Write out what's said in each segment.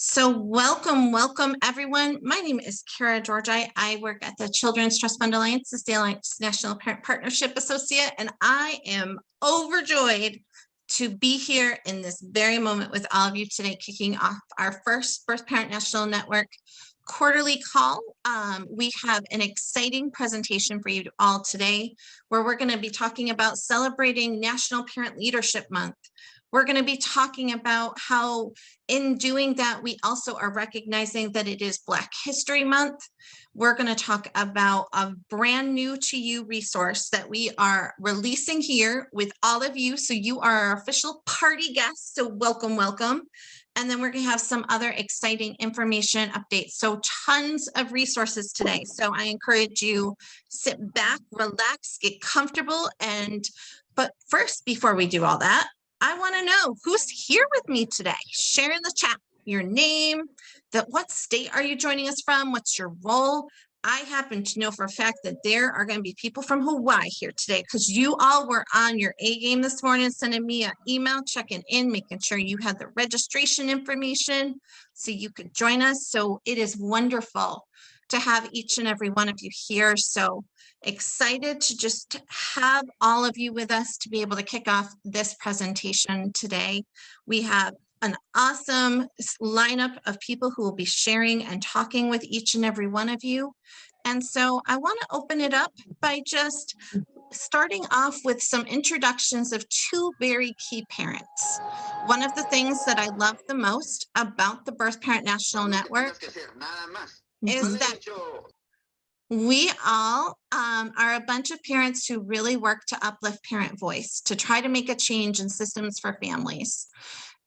So welcome everyone. My name is Kara George. I work at the Children's Trust Fund Alliance as the Alliance National Parent Partnership Associate, and I am overjoyed to be here in this very moment with all of you today, kicking off our first Birth Parent National Network quarterly call. We have an exciting presentation for you all today, where we're going to be talking about celebrating National Parent Leadership Month. We're going to be talking about how in doing that, we also are recognizing that it is Black History Month. We're going to talk about a brand new to you resource that we are releasing here with all of you. So you are our official party guests. So welcome. And then we're going to have some other exciting information updates. So tons of resources today. So I encourage you, sit back, relax, get comfortable. But first, before we do all that, I want to know who's here with me today. Share in the chat your name, what state are you joining us from? What's your role? I happen to know for a fact that there are going to be people from Hawaii here today because you all were on your A game this morning, sending me an email, checking in, making sure you had the registration information so you could join us. So it is wonderful to have each and every one of you here. So excited to just have all of you with us to be able to kick off this presentation today. We have an awesome lineup of people who will be sharing and talking with each and every one of you. And so I want to open it up by just starting off with some introductions of two very key parents. One of the things that I love the most about the Birth Parent National Network is that we all are a bunch of parents who really work to uplift parent voice, to try to make a change in systems for families.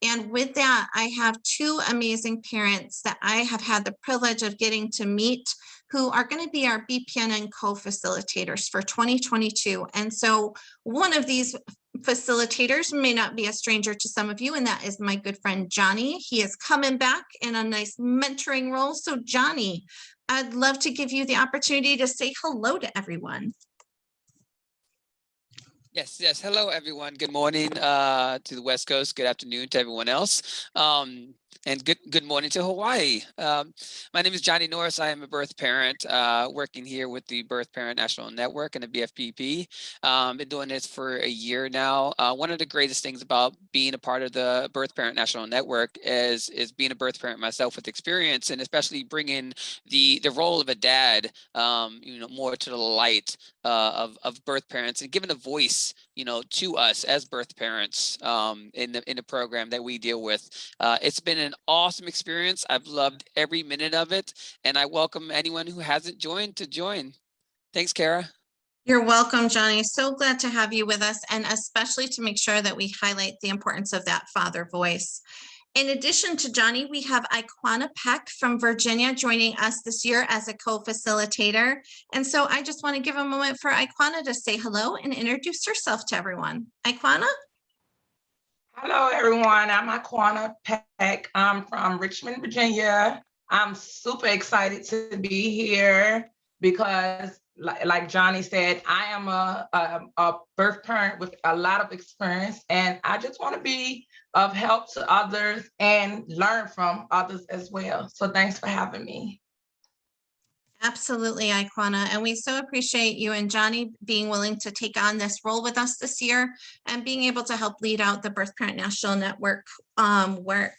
And with that, I have two amazing parents that I have had the privilege of getting to meet who are going to be our BPNN co-facilitators for 2022. And so one of these facilitators may not be a stranger to some of you, and that is my good friend, Johnny. He is coming back in a nice mentoring role. So Johnny, I'd love to give you the opportunity to say hello to everyone. Yes. Hello, everyone. Good morning to the West Coast. Good afternoon to everyone else. And good morning to Hawaii. My name is Johnny Norris. I am a birth parent working here with the Birth Parent National Network and the BFPP. Been doing this for a year now. One of the greatest things about being a part of the Birth Parent National Network is being a birth parent myself with experience, and especially bringing the role of a dad, more to the light of birth parents and giving a voice, to us as birth parents in the program that we deal with. It's been an awesome experience. I've loved every minute of it, and I welcome anyone who hasn't joined to join. Thanks, Kara. You're welcome, Johnny. So glad to have you with us, and especially to make sure that we highlight the importance of that father voice. In addition to Johnny, we have Iquana Peck from Virginia joining us this year as a co-facilitator. And so I just want to give a moment for Iquana to say hello and introduce herself to everyone. Iquana? Hello, everyone. I'm Iquana Peck. I'm from Richmond, Virginia. I'm super excited to be here because, like Johnny said, I am a birth parent with a lot of experience, and I just want to be of help to others and learn from others as well. So thanks for having me. Absolutely, Iquana. And we so appreciate you and Johnny being willing to take on this role with us this year and being able to help lead out the Birth Parent National Network work.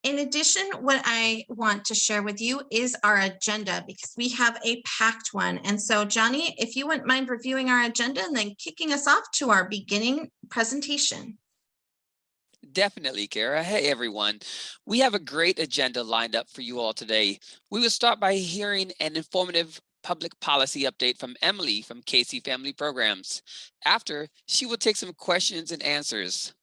In addition, what I want to share with you is our agenda, because we have a packed one. And so, Johnny, if you wouldn't mind reviewing our agenda and then kicking us off to our beginning presentation. Definitely, Kara. Hey, everyone. We have a great agenda lined up for you all today. We will start by hearing an informative public policy update from Emily from Casey Family Programs. After, she will take some questions and answers.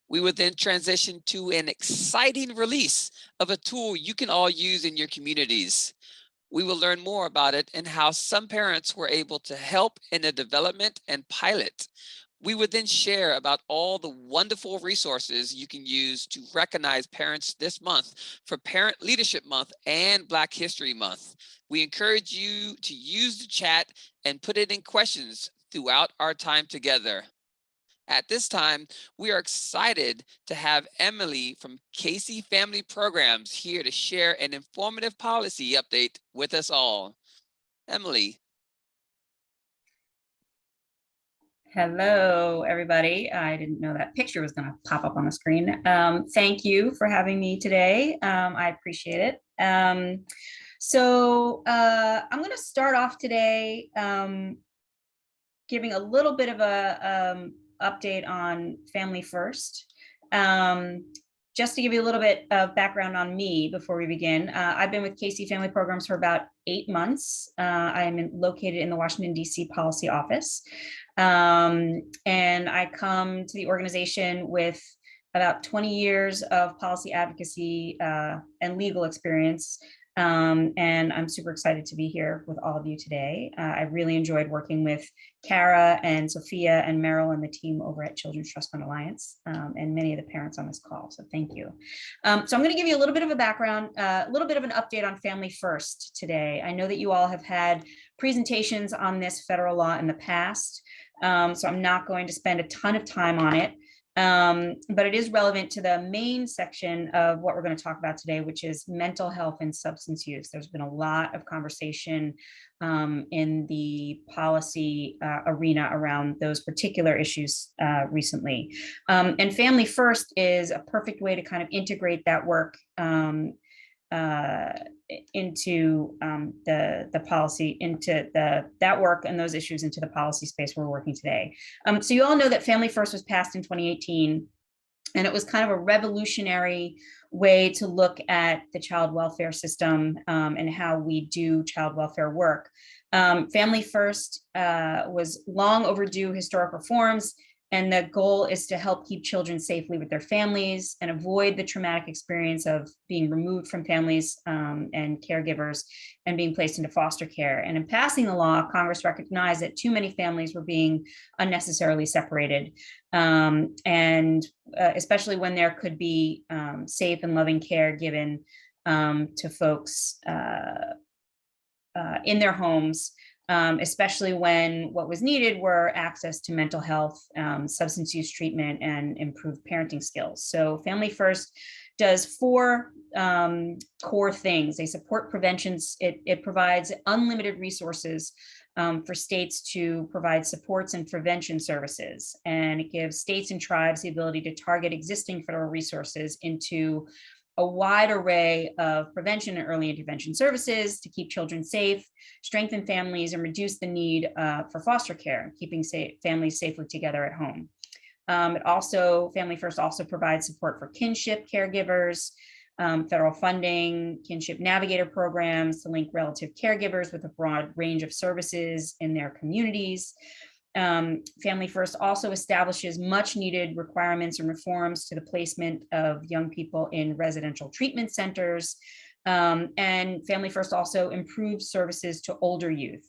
We will then transition to an exciting release of a tool you can all use in your communities. We will learn more about it and how some parents were able to help in the development and pilot. We would then share about all the wonderful resources you can use to recognize parents this month for Parent Leadership Month and Black History Month. We encourage you to use the chat and put it in questions throughout our time together. At this time, we are excited to have Emily from Casey Family Programs here to share an informative policy update with us all. Emily. Hello, everybody. I didn't know that picture was going to pop up on the screen. Thank you for having me today. I appreciate it. I'm going to start off today giving a little bit of a update on Family First. Just to give you a little bit of background on me before we begin, I've been with Casey Family Programs for about 8 months. I am located in the Washington, D.C. policy office. And I come to the organization with about 20 years of policy advocacy and legal experience. And I'm super excited to be here with all of you today. I really enjoyed working with Kara and Sophia and Meryl and the team over at Children's Trust Fund Alliance and many of the parents on this call. So thank you. So I'm going to give you a little bit of a background, a little bit of an update on Family First today. I know that you all have had presentations on this federal law in the past. So I'm not going to spend a ton of time on it. But it is relevant to the main section of what we're going to talk about today, which is mental health and substance use. There's been a lot of conversation in the policy arena around those particular issues recently. And Family First is a perfect way to kind of integrate that work into the policy, into that work and those issues into the policy space we're working today. So you all know that Family First was passed in 2018, and it was kind of a revolutionary way to look at the child welfare system and how we do child welfare work. Family First was long overdue historic reforms, and the goal is to help keep children safely with their families and avoid the traumatic experience of being removed from families and caregivers and being placed into foster care. And in passing the law, Congress recognized that too many families were being unnecessarily separated. And especially when there could be safe and loving care given to folks in their homes, especially when what was needed were access to mental health, substance use treatment, and improved parenting skills. So Family First does 4 core things. They support preventions. It provides unlimited resources for states to provide supports and prevention services. And it gives states and tribes the ability to target existing federal resources into a wide array of prevention and early intervention services to keep children safe, strengthen families, and reduce the need for foster care, keeping families safely together at home. Family First also provides support for kinship caregivers, federal funding, kinship navigator programs to link relative caregivers with a broad range of services in their communities. Family First also establishes much needed requirements and reforms to the placement of young people in residential treatment centers. And Family First also improves services to older youth,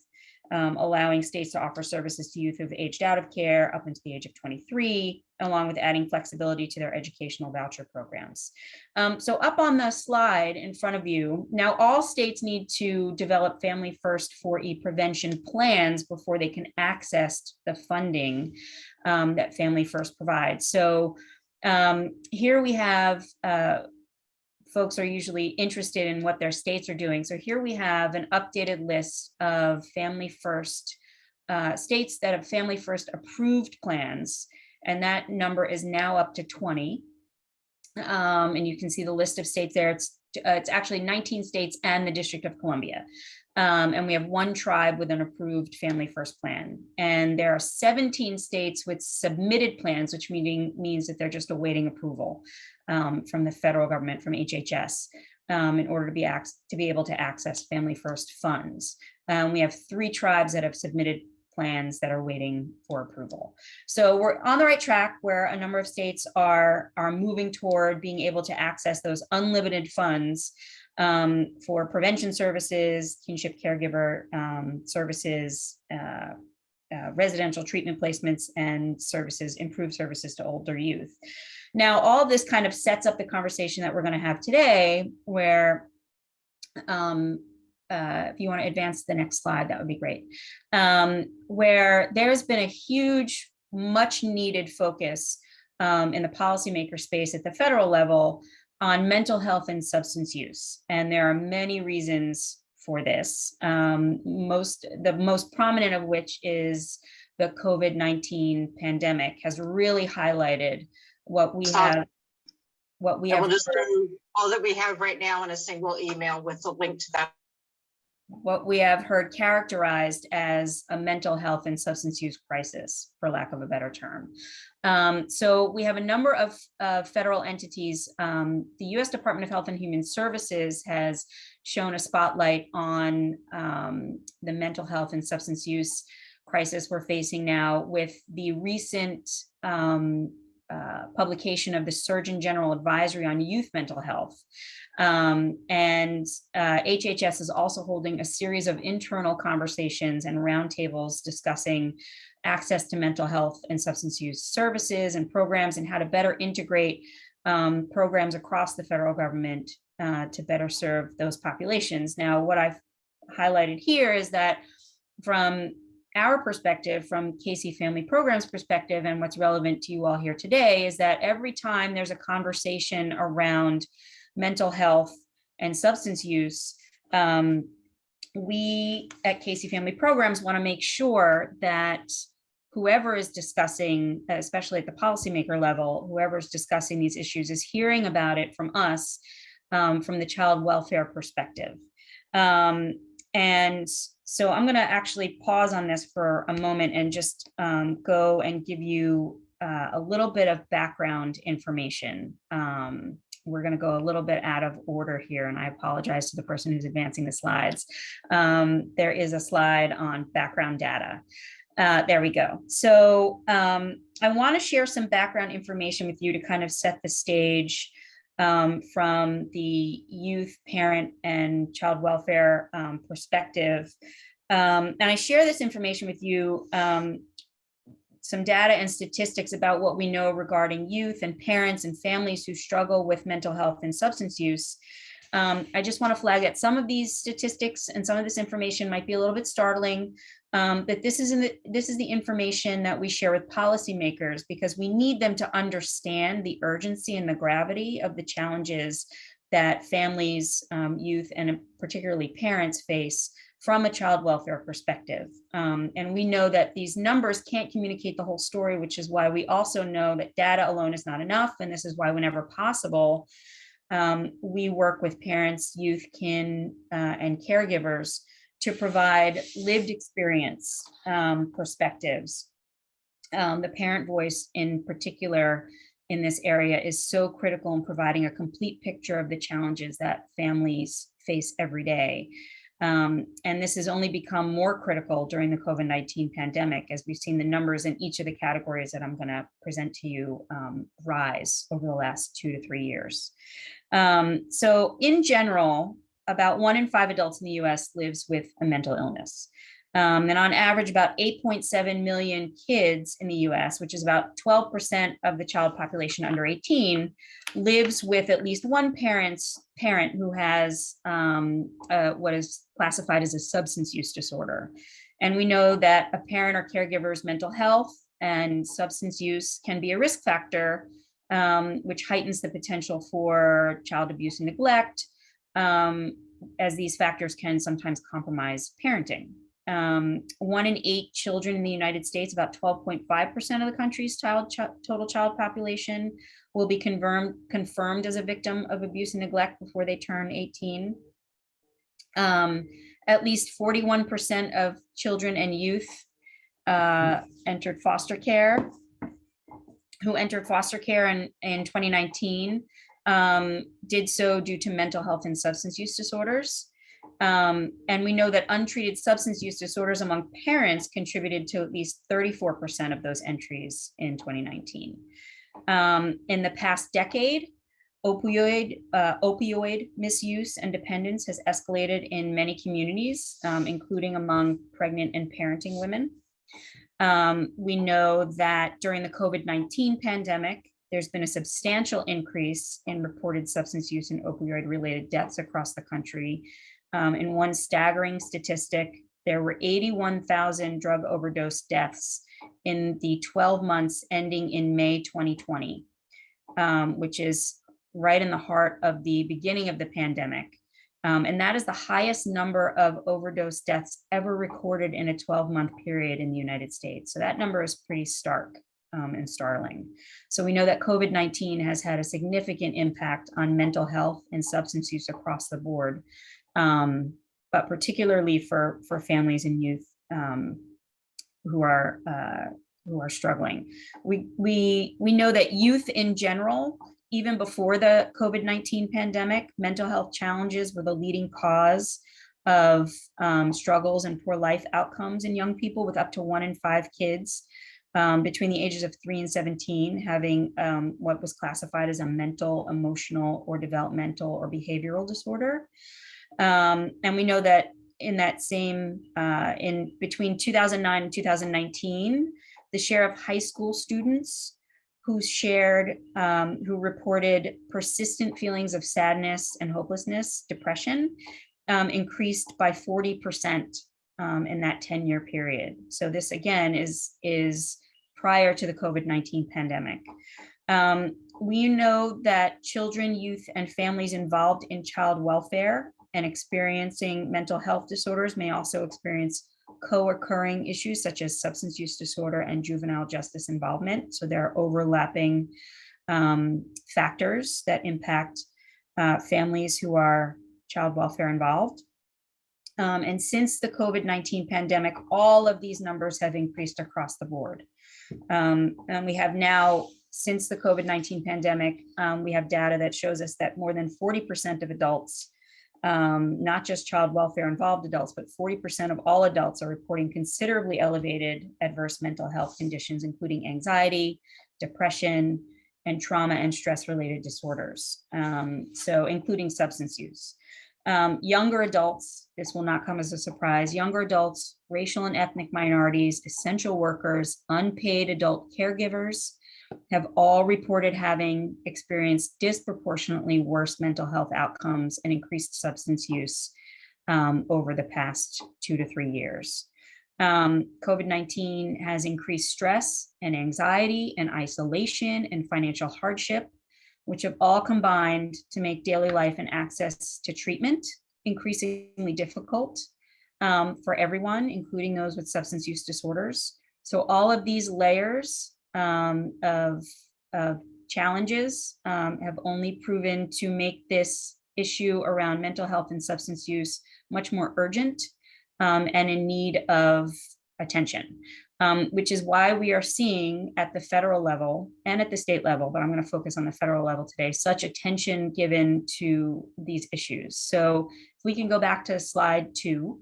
allowing states to offer services to youth who've aged out of care up into the age of 23, along with adding flexibility to their educational voucher programs. So up on the slide in front of you, now all states need to develop Family First 4E prevention plans before they can access the funding that Family First provides. So here we have folks are usually interested in what their states are doing. So here we have an updated list of Family First states that have Family First approved plans, and that number is now up to 20. And you can see the list of states there. It's actually 19 states and the District of Columbia. And we have 1 tribe with an approved Family First plan. And there are 17 states with submitted plans, which means that they're just awaiting approval from the federal government, from HHS, in order to be able to access Family First funds. We have 3 tribes that have submitted plans that are waiting for approval. So we're on the right track where a number of states are moving toward being able to access those unlimited funds for prevention services, kinship caregiver services, residential treatment placements, and services, improved services to older youth. Now, all this kind of sets up the conversation that we're going to have today, where if you want to advance to the next slide, that would be great. Where there's been a huge much needed focus in the policymaker space at the federal level on mental health and substance use. And there are many reasons for this. The most prominent of which is the COVID-19 pandemic has really highlighted what we have. What we have. We'll just do all that we have right now in a single email with the link to that. What we have heard characterized as a mental health and substance use crisis, for lack of a better term. So we have a number of federal entities. The U.S. Department of Health and Human Services has shown a spotlight on the mental health and substance use crisis we're facing now with the recent publication of the Surgeon General Advisory on Youth Mental Health. HHS is also holding a series of internal conversations and roundtables discussing access to mental health and substance use services and programs, and how to better integrate programs across the federal government to better serve those populations. Now, what I've highlighted here is that from our perspective, from Casey Family Programs perspective, and what's relevant to you all here today, is that every time there's a conversation around mental health and substance use, we at Casey Family Programs want to make sure that whoever is discussing, especially at the policymaker level, whoever is discussing these issues is hearing about it from us, from the child welfare perspective. And so I'm going to actually pause on this for a moment and just go and give you a little bit of background information. We're going to go a little bit out of order here, and I apologize to the person who's advancing the slides. There is a slide on background data. There we go. So I want to share some background information with you to kind of set the stage from the youth, parent, and child welfare perspective. And I share this information with you, some data and statistics about what we know regarding youth and parents and families who struggle with mental health and substance use. I just want to flag that some of these statistics and some of this information might be a little bit startling, but this is the information that we share with policymakers because we need them to understand the urgency and the gravity of the challenges that families, youth, and particularly parents face from a child welfare perspective. And we know that these numbers can't communicate the whole story, which is why we also know that data alone is not enough. And this is why whenever possible, we work with parents, youth, kin, and caregivers to provide lived experience perspectives. The parent voice in particular in this area is so critical in providing a complete picture of the challenges that families face every day. And this has only become more critical during the COVID-19 pandemic, as we've seen the numbers in each of the categories that I'm going to present to you rise over the last 2 to 3 years. So in general, about 1 in 5 adults in the US lives with a mental illness. And on average, about 8.7 million kids in the US, which is about 12% of the child population under 18, lives with at least one parent who has what is classified as a substance use disorder. And we know that a parent or caregiver's mental health and substance use can be a risk factor, which heightens the potential for child abuse and neglect, as these factors can sometimes compromise parenting. 1 in 8 children in the United States, about 12.5% of the country's total child population, will be confirmed as a victim of abuse and neglect before they turn 18. At least 41% of children and youth entered foster care in 2019 did so due to mental health and substance use disorders. And we know that untreated substance use disorders among parents contributed to at least 34% of those entries in 2019. In the past decade, opioid misuse and dependence has escalated in many communities, including among pregnant and parenting women. We know that during the COVID-19 pandemic, there's been a substantial increase in reported substance use and opioid-related deaths across the country. In one staggering statistic, there were 81,000 drug overdose deaths in the 12 months ending in May 2020, which is right in the heart of the beginning of the pandemic. And that is the highest number of overdose deaths ever recorded in a 12-month period in the United States. So that number is pretty stark and startling. So we know that COVID-19 has had a significant impact on mental health and substance use across the board, but particularly for families and youth who are struggling. We know that youth in general, even before the COVID-19 pandemic, mental health challenges were the leading cause of struggles and poor life outcomes in young people, with up to 1 in 5 kids between the ages of 3 and 17 having what was classified as a mental, emotional, or developmental or behavioral disorder. And we know that in that same, in between 2009 and 2019, the share of high school students who reported persistent feelings of sadness and hopelessness, depression, increased by 40% in that 10-year period. So this again is prior to the COVID-19 pandemic. We know that children, youth, and families involved in child welfare and experiencing mental health disorders may also experience co-occurring issues such as substance use disorder and juvenile justice involvement. So there are overlapping factors that impact families who are child welfare involved. And since the COVID-19 pandemic, all of these numbers have increased across the board. And we have now, since the COVID-19 pandemic, we have data that shows us that more than 40% of adults, not just child welfare involved adults, but 40% of all adults are reporting considerably elevated adverse mental health conditions, including anxiety, depression, and trauma and stress related disorders. So including substance use. Younger adults, this will not come as a surprise, younger adults, racial and ethnic minorities, essential workers, unpaid adult caregivers have all reported having experienced disproportionately worse mental health outcomes and increased substance use over the past 2 to 3 years. COVID-19 has increased stress and anxiety and isolation and financial hardship, which have all combined to make daily life and access to treatment increasingly difficult for everyone, including those with substance use disorders. So all of these layers of challenges have only proven to make this issue around mental health and substance use much more urgent and in need of attention. Which is why we are seeing at the federal level and at the state level, but I'm going to focus on the federal level today, such attention given to these issues. So if we can go back to slide 2.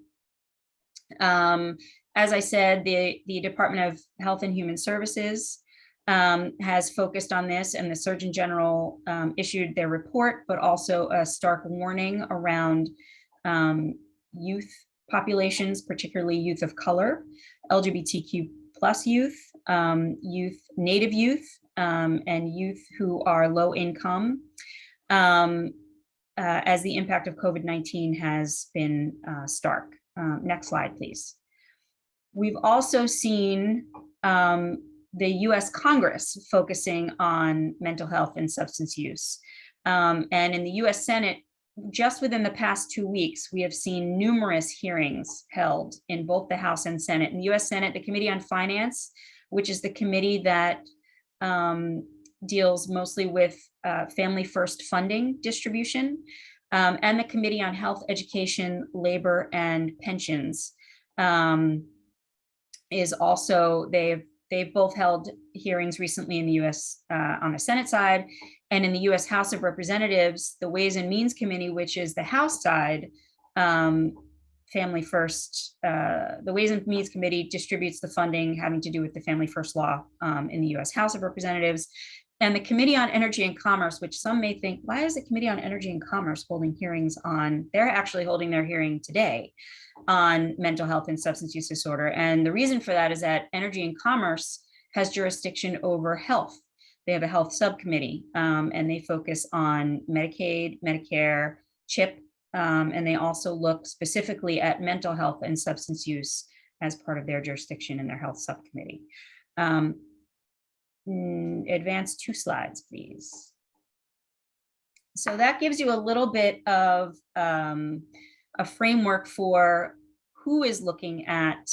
As I said, the Department of Health and Human Services has focused on this, and the Surgeon General issued their report, but also a stark warning around youth populations, particularly youth of color, LGBTQ plus youth, Native youth, and youth who are low income, as the impact of COVID-19 has been stark. Next slide, please. We've also seen the US Congress focusing on mental health and substance use. And in the US Senate, just within the past 2 weeks, we have seen numerous hearings held in both the House and Senate. In the US Senate, the Committee on Finance, which is the committee that deals mostly with family first funding distribution, and the Committee on Health, Education, Labor, and Pensions is also, they've both held hearings recently in the US on the Senate side, and in the US House of Representatives, the Ways and Means Committee, which is the House side, Family First, the Ways and Means Committee distributes the funding having to do with the Family First law in the US House of Representatives. And the Committee on Energy and Commerce, which some may think, why is the Committee on Energy and Commerce holding hearings on, they're actually holding their hearing today on mental health and substance use disorder. And the reason for that is that Energy and Commerce has jurisdiction over health. They have a health subcommittee, and they focus on Medicaid, Medicare, CHIP, and they also look specifically at mental health and substance use as part of their jurisdiction in their health subcommittee. Advance 2 slides, please. So that gives you a little bit of a framework for who is looking at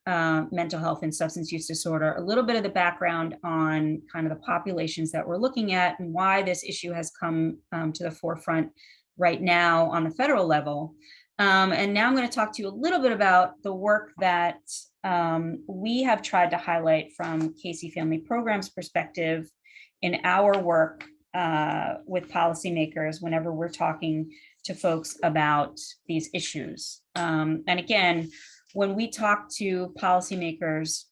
mental health and substance use disorder, a little bit of the background on kind of the populations that we're looking at and why this issue has come to the forefront right now on the federal level. And now I'm going to talk to you a little bit about the work that we have tried to highlight from Casey Family Programs perspective in our work with policymakers whenever we're talking to folks about these issues. And again, when we talk to policymakers,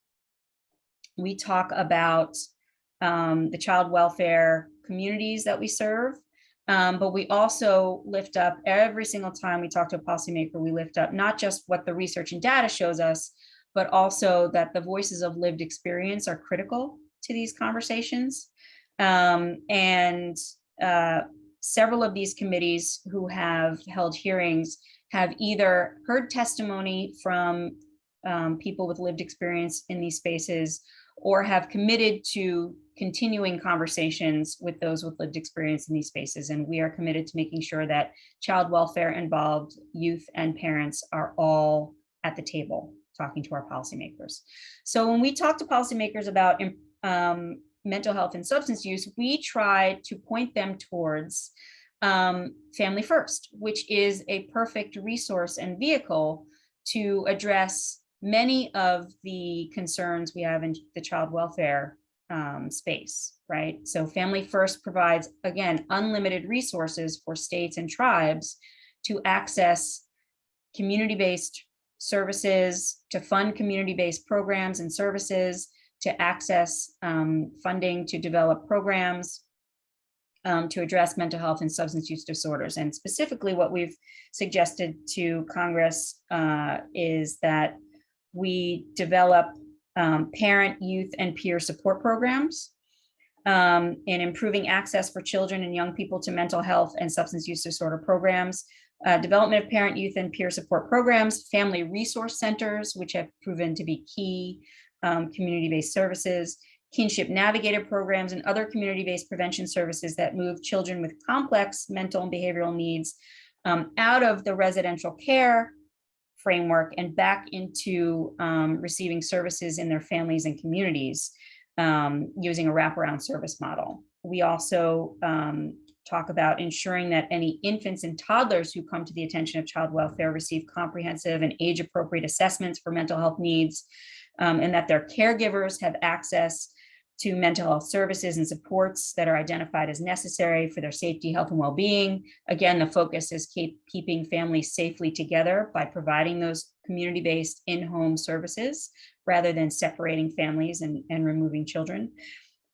we talk about the child welfare communities that we serve, but we also lift up every single time we talk to a policymaker, we lift up not just what the research and data shows us, but also that the voices of lived experience are critical to these conversations. And several of these committees who have held hearings have either heard testimony from people with lived experience in these spaces or have committed to continuing conversations with those with lived experience in these spaces. And we are committed to making sure that child welfare involved youth and parents are all at the table talking to our policymakers. So when we talk to policymakers about mental health and substance use, we try to point them towards Family First, which is a perfect resource and vehicle to address many of the concerns we have in the child welfare space, right? So Family First provides, again, unlimited resources for states and tribes to access community-based services, to fund community-based programs and services, to access funding to develop programs to address mental health and substance use disorders. And specifically what we've suggested to Congress is that we develop parent, youth, and peer support programs in improving access for children and young people to mental health and substance use disorder programs, development of parent, youth, and peer support programs, family resource centers, which have proven to be key community-based services, kinship navigator programs, and other community-based prevention services that move children with complex mental and behavioral needs out of the residential care framework and back into receiving services in their families and communities using a wraparound service model. We also talk about ensuring that any infants and toddlers who come to the attention of child welfare receive comprehensive and age-appropriate assessments for mental health needs, and that their caregivers have access to mental health services and supports that are identified as necessary for their safety, health, and well-being. Again, the focus is keeping families safely together by providing those community-based in-home services rather than separating families and removing children.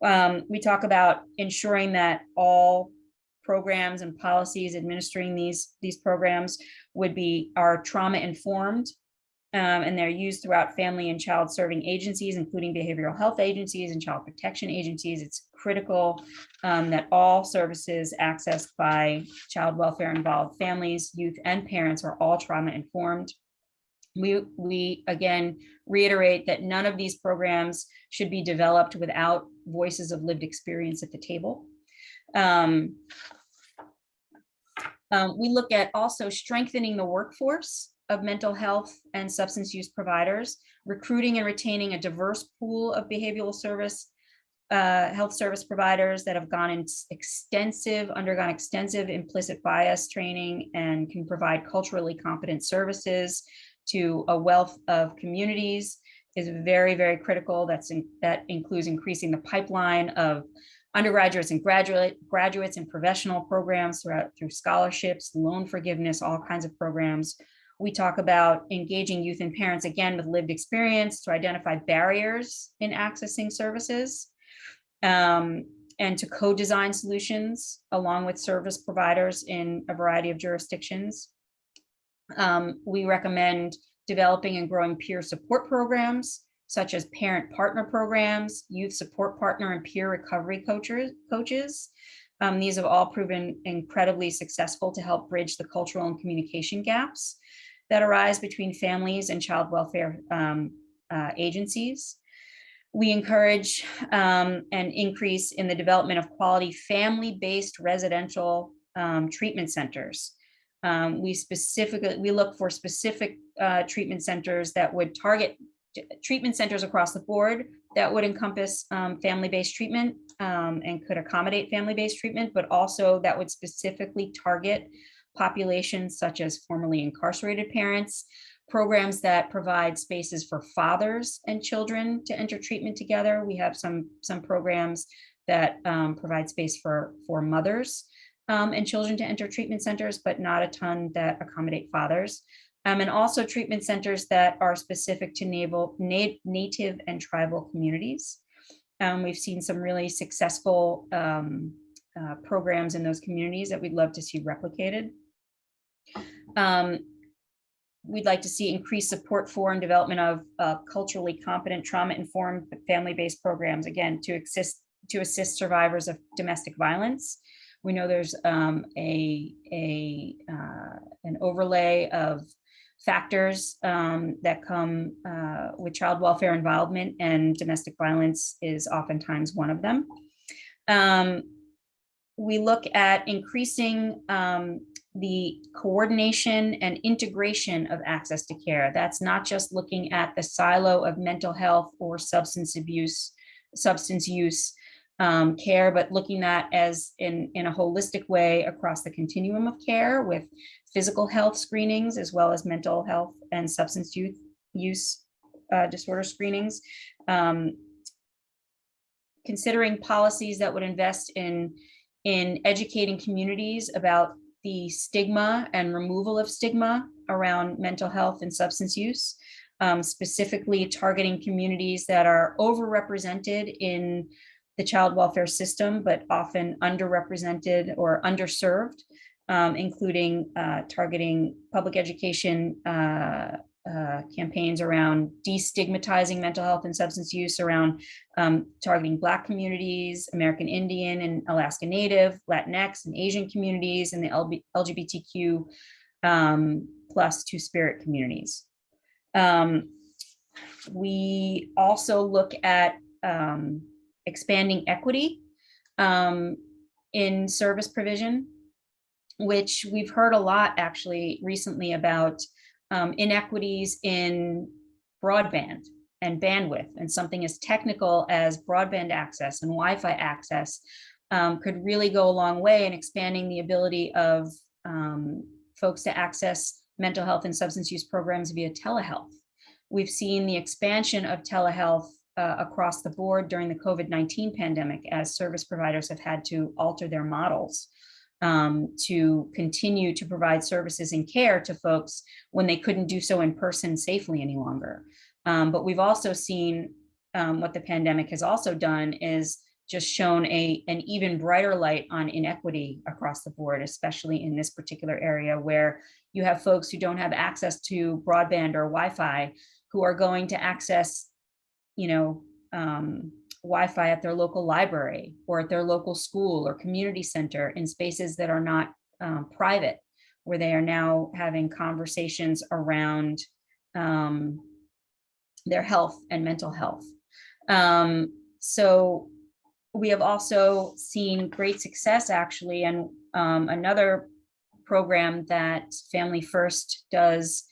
We talk about ensuring that all programs and policies administering these programs are trauma-informed, and they're used throughout family and child serving agencies, including behavioral health agencies and child protection agencies. It's critical that all services accessed by child welfare involved families, youth, and parents are all trauma informed. We again reiterate that none of these programs should be developed without voices of lived experience at the table. We look at also strengthening the workforce of mental health and substance use providers, recruiting and retaining a diverse pool of behavioral service, health service providers that have undergone extensive implicit bias training and can provide culturally competent services to a wealth of communities is very, very critical. That includes increasing the pipeline of undergraduates and graduates in professional programs through scholarships, loan forgiveness, all kinds of programs. We talk about engaging youth and parents, again, with lived experience to identify barriers in accessing services and to co-design solutions along with service providers in a variety of jurisdictions. We recommend developing and growing peer support programs, such as parent partner programs, youth support partner, and peer recovery coaches. These have all proven incredibly successful to help bridge the cultural and communication gaps. that arise between families and child welfare agencies. We encourage an increase in the development of quality family-based residential treatment centers. We look for specific treatment centers that would target treatment centers across the board that would encompass family-based treatment and could accommodate family-based treatment, but also that would specifically target populations such as formerly incarcerated parents, programs that provide spaces for fathers and children to enter treatment together. We have some programs that provide space for mothers and children to enter treatment centers, but not a ton that accommodate fathers. And also treatment centers that are specific to native and tribal communities. We've seen some really successful programs in those communities that we'd love to see replicated. We'd like to see increased support for and development of culturally competent, trauma-informed, family-based programs, again, to assist survivors of domestic violence. We know there's an overlay of factors that come with child welfare involvement, and domestic violence is oftentimes one of them. We look at increasing the coordination and integration of access to care. That's not just looking at the silo of mental health or substance use care, but looking at as in a holistic way across the continuum of care, with physical health screenings as well as mental health and substance use disorder screenings. Considering policies that would invest in educating communities about the stigma and removal of stigma around mental health and substance use, specifically targeting communities that are overrepresented in the child welfare system, but often underrepresented or underserved, including targeting public education campaigns around destigmatizing mental health and substance use, around targeting Black communities, American Indian and Alaska Native, Latinx and Asian communities, and the LGBTQ plus Two-Spirit communities. We also look at expanding equity in service provision, which we've heard a lot actually recently about inequities in broadband and bandwidth, and something as technical as broadband access and Wi-Fi access could really go a long way in expanding the ability of folks to access mental health and substance use programs via telehealth. We've seen the expansion of telehealth across the board during the COVID-19 pandemic, as service providers have had to alter their models to continue to provide services and care to folks when they couldn't do so in person safely any longer. But we've also seen what the pandemic has also done is just shown an even brighter light on inequity across the board, especially in this particular area where you have folks who don't have access to broadband or Wi-Fi who are going to access, Wi-Fi at their local library or at their local school or community center in spaces that are not private, where they are now having conversations around their health and mental health. So we have also seen great success actually, and another program that Family First does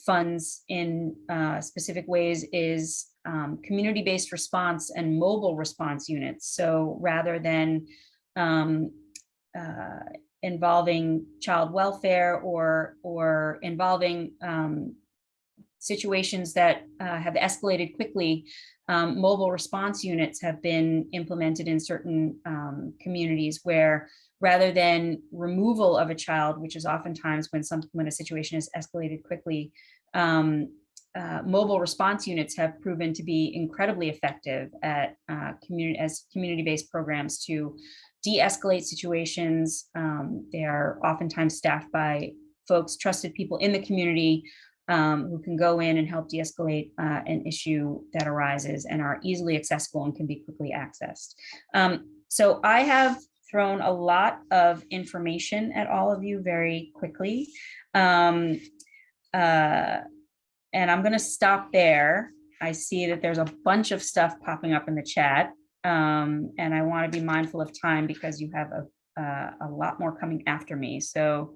funds in specific ways is community-based response and mobile response units. So rather than involving child welfare or involving situations that have escalated quickly, mobile response units have been implemented in certain communities where, rather than removal of a child, which is oftentimes when a situation is escalated quickly, mobile response units have proven to be incredibly effective at community-based programs to de-escalate situations. They are oftentimes staffed by folks, trusted people in the community, who can go in and help de-escalate an issue that arises and are easily accessible and can be quickly accessed. So I have thrown a lot of information at all of you very quickly. And I'm going to stop there. I see that there's a bunch of stuff popping up in the chat. And I want to be mindful of time because you have a lot more coming after me. So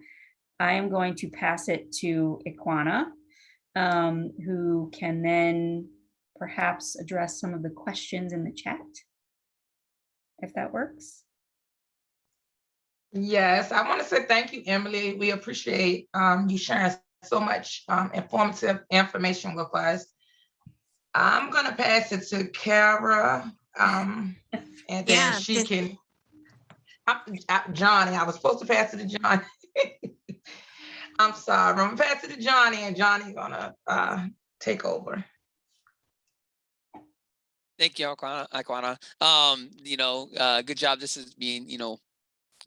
I am going to pass it to Ikwana, who can then perhaps address some of the questions in the chat, if that works. Yes, I want to say thank you, Emily. We appreciate you sharing so much informative information with us. I'm going to pass it to Kara, and then she can, Johnny, I was supposed to pass it to Johnny. I'm sorry, I'm going to pass it to Johnny, and Johnny's going to take over. Thank you, Ikwana. Good job. This is being,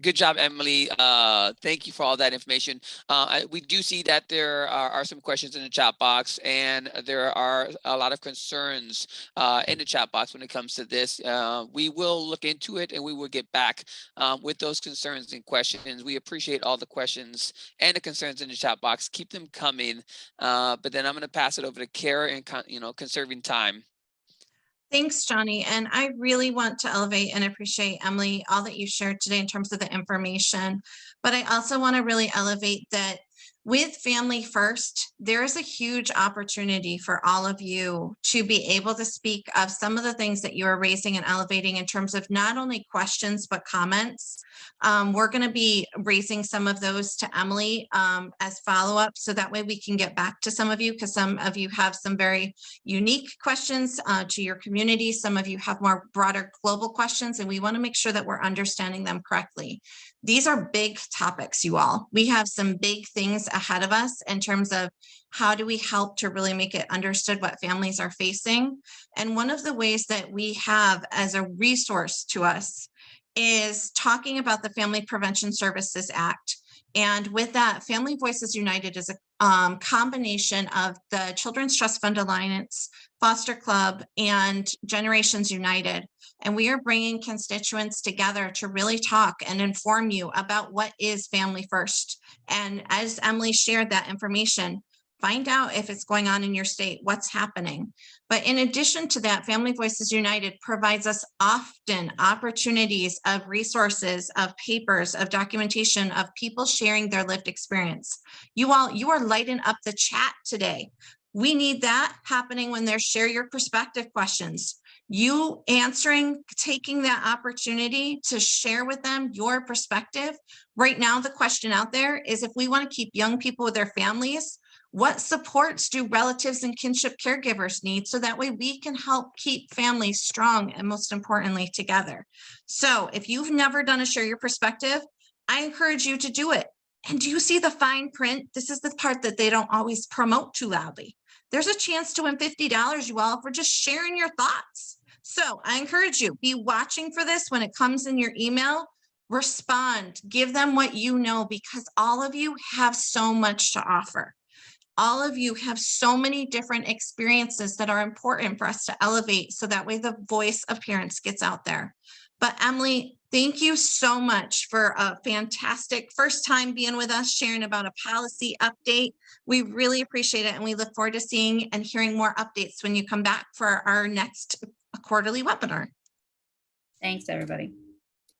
good job, Emily. Thank you for all that information. We do see that there are some questions in the chat box, and there are a lot of concerns in the chat box when it comes to this. We will look into it, and we will get back with those concerns and questions. We appreciate all the questions and the concerns in the chat box. Keep them coming. But then I'm going to pass it over to Kara and, conserving time. Thanks, Johnny. And I really want to elevate and appreciate, Emily, all that you shared today in terms of the information. But I also want to really elevate that with Family First, there is a huge opportunity for all of you to be able to speak of some of the things that you are raising and elevating in terms of not only questions, but comments. We're going to be raising some of those to Emily as follow-up, so that way we can get back to some of you, because some of you have some very unique questions to your community. Some of you have more broader global questions, and we want to make sure that we're understanding them correctly. These are big topics, you all. We have some big things ahead of us in terms of how do we help to really make it understood what families are facing. And one of the ways that we have as a resource to us is talking about the Family Prevention Services Act. And with that, Family Voices United is a combination of the Children's Trust Fund Alliance, Foster Club, and Generations United. And we are bringing constituents together to really talk and inform you about what is Family First. And as Emily shared that information, find out if it's going on in your state, what's happening. But in addition to that, Family Voices United provides us often opportunities of resources, of papers, of documentation, of people sharing their lived experience. You all, you are lighting up the chat today. We need that happening when there's share your perspective questions. You answering, taking that opportunity to share with them your perspective. Right now, the question out there is, if we want to keep young people with their families, what supports do relatives and kinship caregivers need, so that way we can help keep families strong and, most importantly, together. So if you've never done a share your perspective, I encourage you to do it. And do you see the fine print? This is the part that they don't always promote too loudly. There's a chance to win $50, you all, for just sharing your thoughts. So I encourage you, be watching for this when it comes in your email. Respond, give them what you know, because all of you have so much to offer. All of you have so many different experiences that are important for us to elevate, so that way the voice of parents gets out there. But Emily, thank you so much for a fantastic first time being with us, sharing about a policy update. We really appreciate it, and we look forward to seeing and hearing more updates when you come back for our next quarterly webinar. Thanks, everybody.